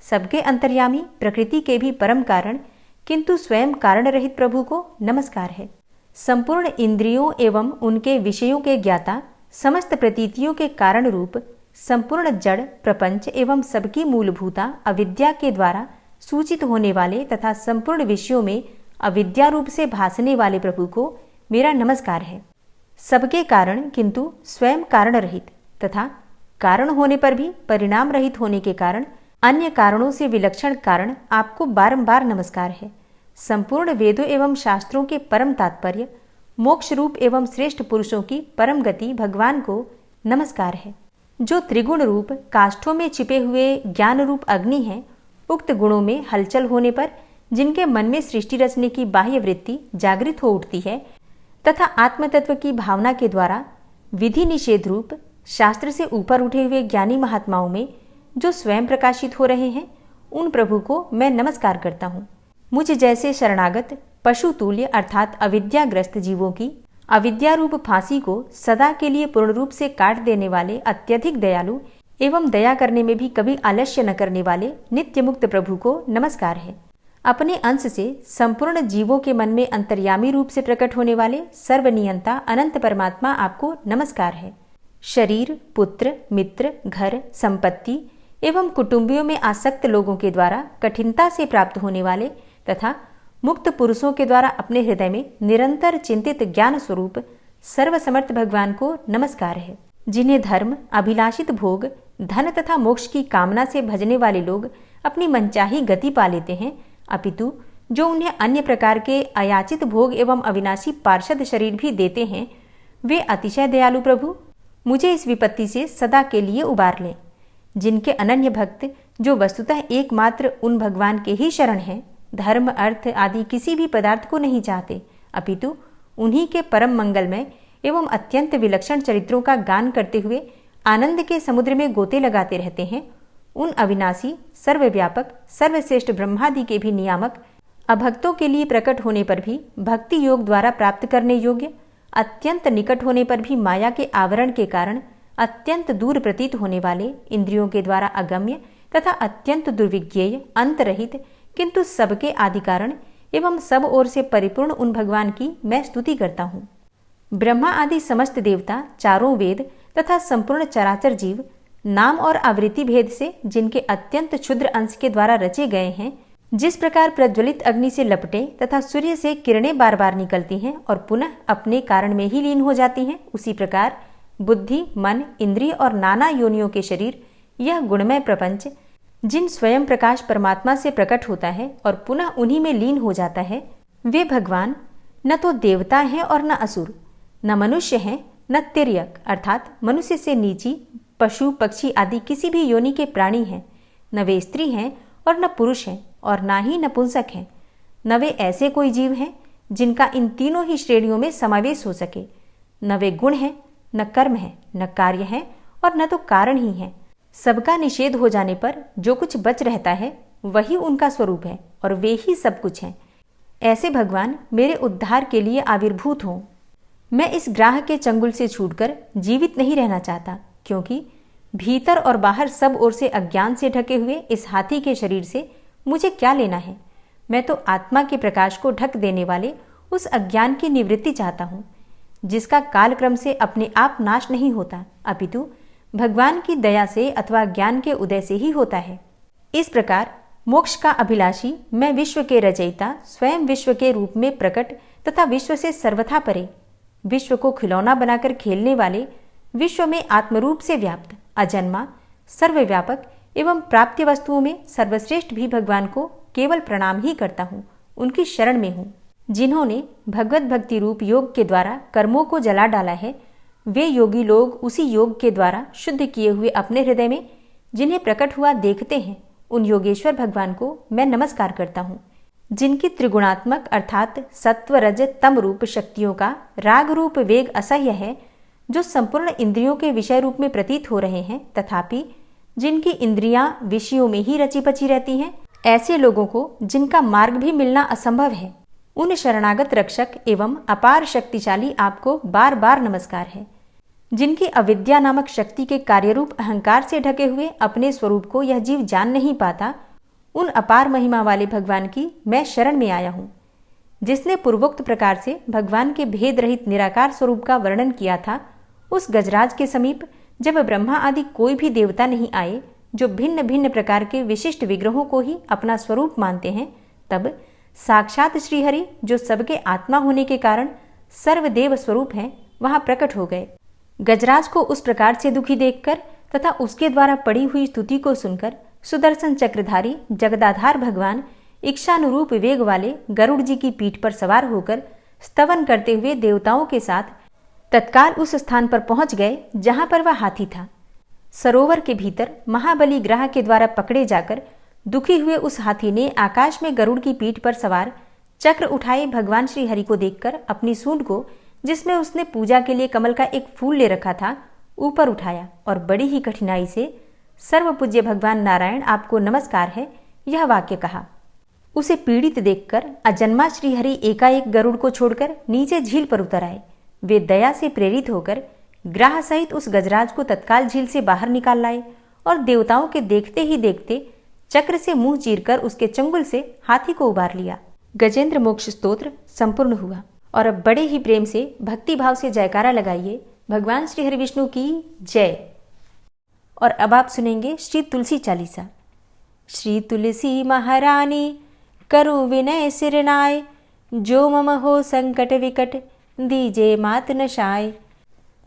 सबके अंतर्यामी, प्रकृति के भी परम कारण किंतु स्वयं कारण रहित प्रभु को नमस्कार है। संपूर्ण इंद्रियों एवं उनके विषयों के ज्ञाता, समस्त प्रतीतियों के कारण रूप, संपूर्ण जड़ प्रपंच एवं सबकी मूलभूता अविद्या के द्वारा सूचित होने वाले तथा संपूर्ण विषयों में अविद्या रूप से भासने वाले प्रभु को मेरा नमस्कार है। सबके कारण किंतु स्वयं कारण रहित तथा कारण होने पर भी परिणाम रहित होने के कारण अन्य कारणों से विलक्षण कारण आपको बारंबार नमस्कार है। संपूर्ण वेदों एवं शास्त्रों के परम तात्पर्य, मोक्ष रूप एवं श्रेष्ठ पुरुषों की परम गति भगवान को नमस्कार है। जो त्रिगुण रूप काष्ठों में छिपे हुए ज्ञान रूप अग्नि है, उक्त गुणों में हलचल होने पर जिनके मन में सृष्टि रचने की बाह्य वृत्ति जागृत हो उठती है तथा आत्मतत्व की भावना के द्वारा विधि निषेध रूप शास्त्र से ऊपर उठे हुए ज्ञानी महात्माओं में जो स्वयं प्रकाशित हो रहे हैं, उन प्रभु को मैं नमस्कार करता हूँ। मुझ जैसे शरणागत पशु तुल्य अर्थात अविद्याग्रस्त जीवों की अविद्या रूप फांसी को सदा के लिए पूर्ण रूप से काट देने वाले अत्यधिक दयालु एवं दया करने में भी कभी आलस्य न करने वाले नित्य मुक्त प्रभु को नमस्कार है। अपने अंश से संपूर्ण जीवों के मन में अंतर्यामी रूप से प्रकट होने वाले सर्वनियंता अनंत परमात्मा आपको नमस्कार है। शरीर, पुत्र, मित्र, घर, संपत्ति एवं कुटुंबियों में आसक्त लोगों के द्वारा कठिनता से प्राप्त होने वाले तथा मुक्त पुरुषों के द्वारा अपने हृदय में निरंतर चिंतित ज्ञान स्वरूप सर्वसमर्थ भगवान को नमस्कार है। जिन्हें धर्म, अभिलाषित भोग, धन तथा मोक्ष की कामना से भजने वाले लोग अपनी मनचाही गति पा लेते हैं, अपितु जो उन्हें अन्य प्रकार के अयाचित भोग एवं अविनाशी पार्षद शरीर भी देते हैं, वे अतिशय दयालु प्रभु मुझे इस विपत्ति से सदा के लिए उबार लें। जिनके अनन्य भक्त जो वस्तुतः एकमात्र उन भगवान के ही शरण हैं, धर्म, अर्थ आदि किसी भी पदार्थ को नहीं चाहते, अपितु उन्हीं के परम मंगलमय एवं अत्यंत विलक्षण चरित्रों का गान करते हुए आनंद के समुद्र में गोते लगाते रहते हैं, उन अविनाशी, सर्वव्यापक, सर्वश्रेष्ठ ब्रह्मादि के भी नियामक, अभक्तों के लिए प्रकट होने पर भी भक्ति योग द्वारा प्राप्त करने योग्य, अत्यंत निकट होने पर भी माया के आवरण के कारण अत्यंत दूर प्रतीत होने वाले, इंद्रियों के द्वारा अगम्य तथा अत्यंत दुर्विज्ञेय, अंत रहित किंतु सबके आदि कारण एवं सब ओर से परिपूर्ण उन भगवान की मैं स्तुति करता हूँ। ब्रह्मा आदि समस्त देवता, चारों वेद तथा संपूर्ण चराचर जीव नाम और आवृत्ति भेद से जिनके अत्यंत क्षुद्र अंश के द्वारा रचे गए हैं, जिस प्रकार प्रज्वलित अग्नि से लपटे तथा सूर्य से किरणें बार बार निकलती हैं और पुनः अपने कारण में ही लीन हो जाती हैं, उसी प्रकार बुद्धि, मन, इंद्रिय और नाना योनियों के शरीर, यह गुणमय प्रपंच जिन स्वयं प्रकाश परमात्मा से प्रकट होता है और पुनः उन्हीं में लीन हो जाता है, वे भगवान न तो देवता हैं और न असुर, न मनुष्य हैं न तिर्यक अर्थात मनुष्य से नीची, पशु, पक्षी आदि किसी भी योनि के प्राणी हैं, न वे स्त्री हैं और न पुरुष हैं और ना ही नपुंसक हैं, न वे ऐसे कोई जीव हैं जिनका इन तीनों ही श्रेणियों में समावेश हो सके, न वे गुण हैं, न कर्म है, न कार्य है और न तो कारण ही है। सबका निषेध हो जाने पर जो कुछ बच रहता है वही उनका स्वरूप है और वे ही सब कुछ हैं। ऐसे भगवान मेरे उद्धार के लिए आविर्भूत हों। मैं इस ग्राह के चंगुल से छूटकर जीवित नहीं रहना चाहता, क्योंकि भीतर और बाहर सब ओर से अज्ञान से ढके हुए इस हाथी के शरीर से मुझे क्या लेना है। मैं तो आत्मा के प्रकाश को ढक देने वाले उस अज्ञान की निवृत्ति चाहता हूँ, जिसका कालक्रम से अपने आप नाश नहीं होता, अपितु भगवान की दया से अथवा ज्ञान के उदय से ही होता है। इस प्रकार मोक्ष का अभिलाषी मैं विश्व के रचयिता, स्वयं विश्व के रूप में प्रकट तथा विश्व से सर्वथा परे, विश्व को खिलौना बनाकर खेलने वाले, विश्व में आत्मरूप से व्याप्त, अजन्मा, सर्वव्यापक एवं प्राप्य वस्तुओं में सर्वश्रेष्ठ भी भगवान को केवल प्रणाम ही करता हूँ, उनकी शरण में हूँ। जिन्होंने भगवत भक्ति रूप योग के द्वारा कर्मों को जला डाला है, वे योगी लोग उसी योग के द्वारा शुद्ध किए हुए अपने हृदय में जिन्हें प्रकट हुआ देखते हैं, उन योगेश्वर भगवान को मैं नमस्कार करता हूँ। जिनकी त्रिगुणात्मक अर्थात सत्व, रज, तम रूप शक्तियों का राग रूप वेग असह्य है, जो संपूर्ण इंद्रियों के विषय रूप में प्रतीत हो रहे हैं, तथापि जिनकी इंद्रियां विषयों में ही रची पची रहती हैं, ऐसे लोगों को जिनका मार्ग भी मिलना असंभव है, उन शरणागत रक्षक एवं अपार शक्तिशाली आपको बार बार नमस्कार है। जिनकी अविद्या नामक शक्ति के कार्यरूप अहंकार से ढके हुए अपने स्वरूप को यह जीव जान नहीं पाता, उन अपार महिमा वाले भगवान की मैं शरण में आया हूँ। जिसने पूर्वोक्त प्रकार से भगवान के भेद रहित निराकार स्वरूप का वर्णन किया था, उस गजराज के समीप जब ब्रह्मा आदि कोई भी देवता नहीं आए जो भिन्न भिन्न प्रकार के विशिष्ट विग्रहों को ही अपना स्वरूप मानते हैं, तब साक्षात श्रीहरि जो सबके आत्मा होने के कारण सर्वदेव स्वरूप हैं, वहां प्रकट हो गए। गजराज को उस प्रकार से दुखी देखकर तथा उसके द्वारा पड़ी हुई स्तुति को सुनकर सुदर्शन चक्रधारी जगदाधार भगवान इच्छानुरूप वेग वाले गरुड़ जी की पीठ पर सवार होकर स्तवन करते हुए देवताओं के साथ तत्काल उस स्थान पर पहुंच गए जहां पर वह हाथी था। सरोवर के भीतर महाबली ग्रह के द्वारा पकड़े जाकर दुखी हुए उस हाथी ने आकाश में गरुड़ की पीठ पर सवार चक्र उठाए भगवान श्री हरि को देखकर अपनी सूंड को, जिसमें उसने पूजा के लिए कमल का एक फूल ले रखा था, ऊपर उठाया और बड़ी ही कठिनाई से सर्वपूज्य भगवान नारायण आपको नमस्कार है, यह वाक्य कहा। उसे पीड़ित देखकर अजन्मा श्रीहरि एकाएक गरुड़ को छोड़कर नीचे झील पर उतर आए। वे दया से प्रेरित होकर ग्राह सहित उस गजराज को तत्काल झील से बाहर निकाल लाए और देवताओं के देखते ही देखते चक्र से मुंह चीरकर उसके चंगुल से हाथी को उबार लिया। गजेंद्र मोक्ष स्तोत्र संपूर्ण हुआ। और अब बड़े ही प्रेम से भक्ति भाव से जयकारा लगाइए भगवान श्री हरि विष्णु की जय। और अब आप सुनेंगे श्री तुलसी चालीसा। श्री तुलसी महारानी करु विनय सिरनाय, जो मम हो संकट विकट दीजे मात नशाय।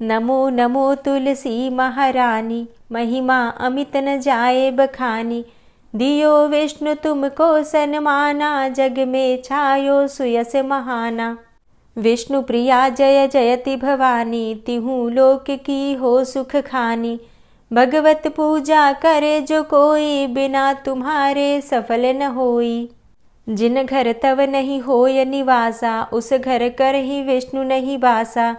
नमो नमो तुलसी महारानी, महिमा अमित न जाए बखानी। दियो विष्णु तुमको सन्माना, जग में छायो सुयस महाना। विष्णु प्रिया जय जयति भवानी, तिहु लोक की हो सुख खानी। भगवत पूजा करे जो कोई, बिना तुम्हारे सफल न होई। जिन घर तव नहीं होय निवासा, उस घर कर ही विष्णु नहीं बासा।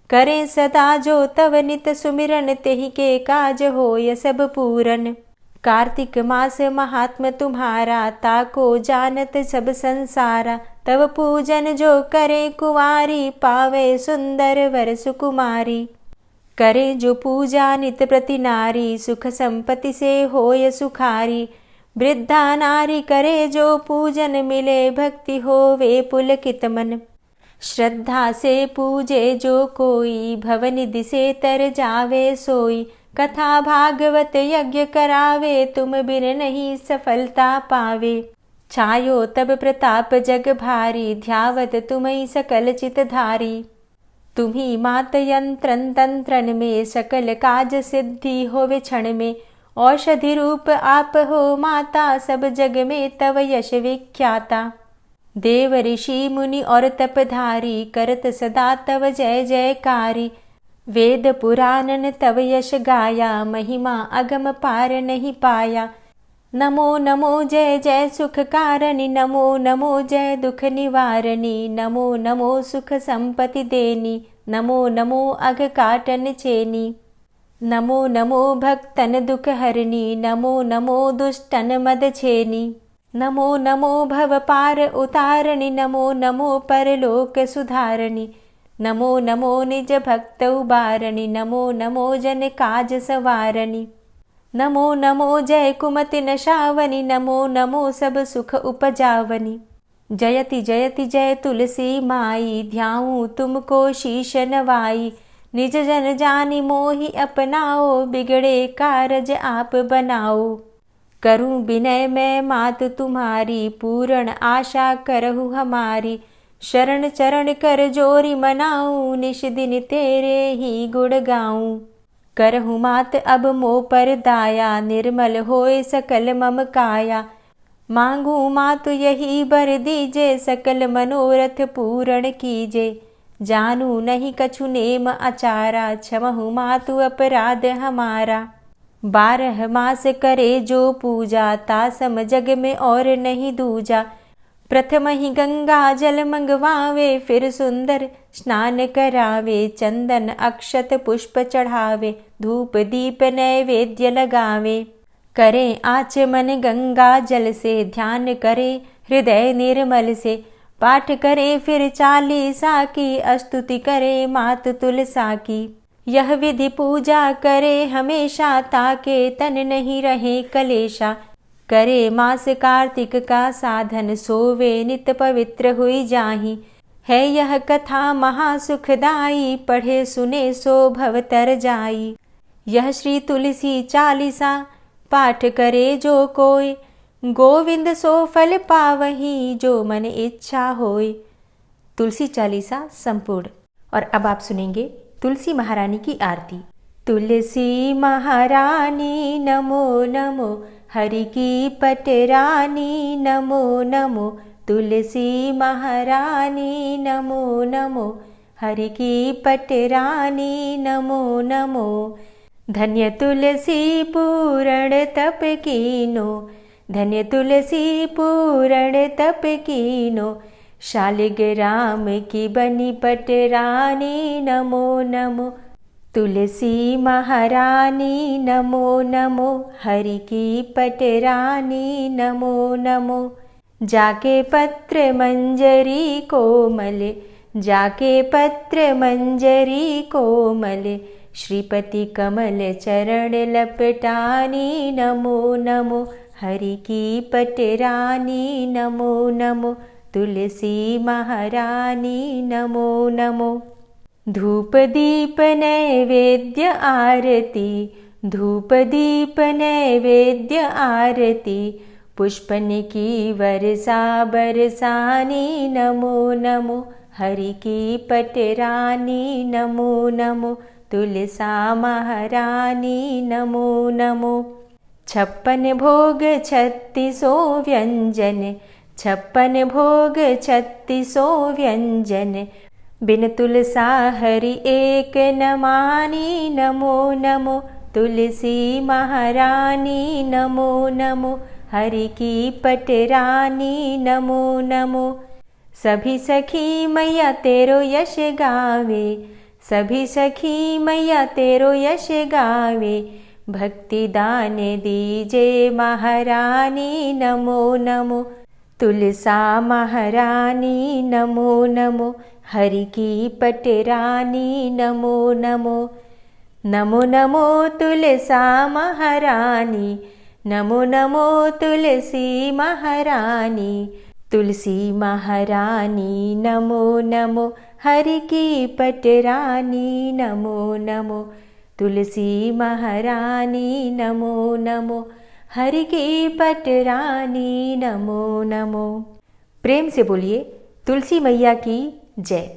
करे सदा जो तव नित सुमिरन, तेहि के काज होय सब पूरन। कार्तिक मास महात्म तुम्हारा, ताको जानत सब संसारा। तव पूजन जो करे कुंवारी, पावे सुंदर वर सुकुमारी। करे जो पूजा नित प्रति नारी, सुख संपत्ति से होय सुखारी। वृद्धा नारी करे जो पूजन, मिले भक्ति होवे पुलकित मन। श्रद्धा से पूजे जो कोई, भवनिधि से तर जावे सोई। कथा भागवत यज्ञ करावे, तुम बिन नहीं सफलता पावे। छायो तब प्रताप जग भारी, ध्यावत तुम्हि सकल चित धारी। तुम्ही मात यंत्रन तंत्रन में, सकल काज सिद्धि होवे क्षण में। औषधि रूप आप हो माता, सब जग में तव यश विख्याता। देव ऋषि मुनि और तपधारी, करत सदा तव जय जयकारी। वेद पुराणन तव यश गाया, महिमा अगम पार नहीं पाया। नमो नमो जय जय सुख कारणी, नमो नमो जय दुख निवारणी। नमो नमो सुख संपत्ति देनी, नमो नमो अघ काटन चेनी। नमो नमो भक्तन दुख हरणी, नमो नमो दुष्टन मद छेनी। नमो नमो भव पार उतारणी, नमो नमो परलोक सुधारणी। नमो नमो निज भक्त उबारणी, नमो नमो जन काज सवारणी। नमो नमो जय कुमति नशावनी, नमो नमो सब सुख उपजावनी। जयति जयति जय तुलसी माई, ध्याऊं तुमको शीश नवाई। निज जन जानी मोहि अपनाओ, बिगड़े कारज आप बनाओ। करूं विनय मैं मात तुम्हारी, पूर्ण आशा करहु हमारी। शरण चरण कर जोरी मनाऊं, निश दिन तेरे ही गुण गाऊं। करहु मात अब मोह पर दाया, निर्मल होए सकल मम काया। मांगू मातु यही बर दीजे, सकल मनोरथ पूर्ण कीजे। जानू नहीं कछु नेम आचारा, क्षमहु मातु अपराध हमारा। 12 मास करे जो पूजा, तासम जग में और नहीं दूजा। प्रथम ही गंगा जल मंगवावे, फिर सुंदर स्नान करावे। चंदन अक्षत पुष्प चढ़ावे, धूप दीप नैवेद्य लगावे। करे आचमन गंगा जल से, ध्यान करे हृदय निर्मल से। पाठ करे फिर चालीसा की, स्तुति करे मात तुलसा की। यह विधि पूजा करे हमेशा, ताके तन नहीं रहे कलेशा। करे मास कार्तिक का साधन, सोवे नित पवित्र हुई जाहि। है यह कथा महासुखदाई, पढ़े सुने सो भव तर जाई। यह श्री तुलसी चालीसा, पाठ करे जो कोय, गोविंद सो फल पावही, जो मन इच्छा होय। तुलसी चालीसा संपूर्ण। और अब आप सुनेंगे तुलसी महारानी की आरती। तुलसी महारानी नमो नमो, हरि की पटरानी नमो नमो। तुलसी महारानी नमो नमो, हरि की पटरानी नमो नमो। धन्य तुलसी पूर्ण तप कीनो, धन्य तुलसी पूर्ण तप कीनो। शालिग्राम की बनी पटरानी नमो नमो। तुलसी महारानी नमो नमो, हरि की पटरानी नमो नमो। जाके पत्र मंजरी कोमल, जाके पत्र मंजरी कोमल। श्रीपति कमल चरण लपटानी नमो नमो, हरि की पटरानी नमो नमो। तुलसी महारानी नमो नमो। धूप दीप नैवेद्य आरती, धूप दीप नैवेद्य आरती। पुष्पन की वर्षा बरसानी नमो नमो, हरि की पटरानी नमो नमो। तुलसा महारानी नमो नमो। 56 भोग 36 व्यंजन, 56 भोग 36 व्यंजन। बिन तुलसा हरि एक न मानी नमो नमो। तुलसी महारानी नमो नमो, हरि की पटरानी नमो नमो। सभी सखी मैया तेरो यश गावे, सभी सखी मैया तेरो यश गावे। भक्ति दान दीजे महारानी नमो नमो। तुलसा महारानी नमो नमो, हरि की पटरानी नमो नमो। नमो नमो तुलसा महारानी, नमो नमो तुलसी महारानी। तुलसी महारानी नमो नमो, हरि की पटरानी नमो नमो। तुलसी महारानी नमो नमो, हरि की पटरानी नमो नमो। प्रेम से बोलिए तुलसी मैया की जय।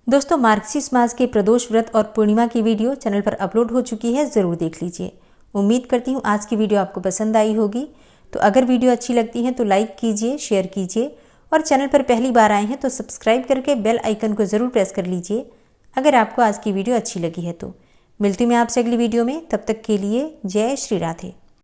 दोस्तों, मार्गशीर्ष मास के प्रदोष व्रत और पूर्णिमा की वीडियो चैनल पर अपलोड हो चुकी है, ज़रूर देख लीजिए। उम्मीद करती हूँ आज की वीडियो आपको पसंद आई होगी। तो अगर वीडियो अच्छी लगती है तो लाइक कीजिए, शेयर कीजिए और चैनल पर पहली बार आए हैं तो सब्सक्राइब करके बेल आइकन को ज़रूर प्रेस कर लीजिए अगर आपको आज की वीडियो अच्छी लगी है तो। मिलती हूँ मैं आपसे अगली वीडियो में, तब तक के लिए जय श्री राधे।